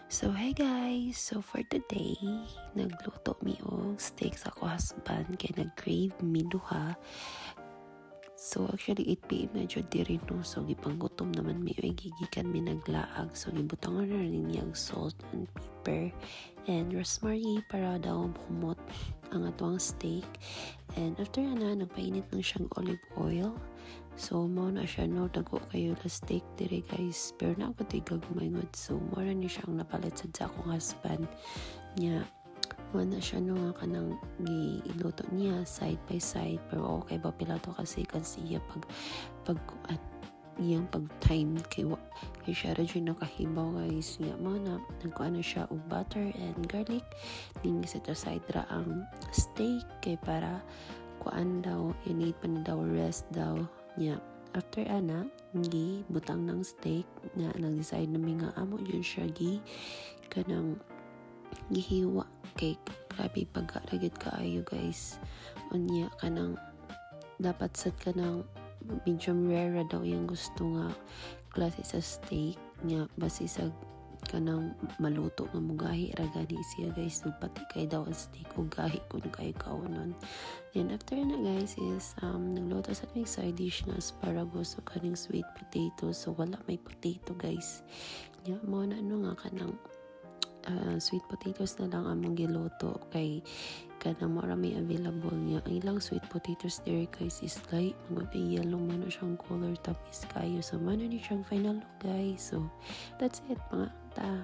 So hey guys, so for today nagluto mi og steak sa ako husband kay nag-crave mi duha. So actually 8 p.m. na jud diri no, so gipanggutom naman mi ay gigikan mi naglaag, so gibutangan na rin niya salt and pepper and rosemary para daw humot ang atong steak. And after na nagpainit lang siyang olive oil. So, mao na siya, no, dago kayo la steak dire guys. Pero na ako tigag good. So, mao na niya siyang napalit sa akong husband niya. Mao na siya, no, nga kanang giluto niya side by side. Pero okay ba pila to kasi siya iyang pag time kay siya rin nakahibaw guys nga mo na nagkuha na siya og butter and garlic din sa side ra ang steak kay para kuan daw init pa ni daw rest daw niya. After ana butang ng steak nga nag-decide na nga amo yun siya kanang gihiwa kay grabe pagkaragit kaayo guys unya kanang dapat sad kanang medium rare daw yung gusto nga klase sa steak nga basi sa kanang maluto nga mugahi ra gani siya guys, so pati kay daw ang steak ug gahi kun kay kaunon. Then after na guys is nagluto sa aming side dish nga asparagus o kaning sweet potato, so wala may potato guys nga mo na nga kanang sweet potatoes na lang among giluto kay kanang marami available niya. Ang ilang sweet potatoes there guys is light mga yellow man na siyang color tapis kayo, so man ni siyang final look guys. So that's it mga ta.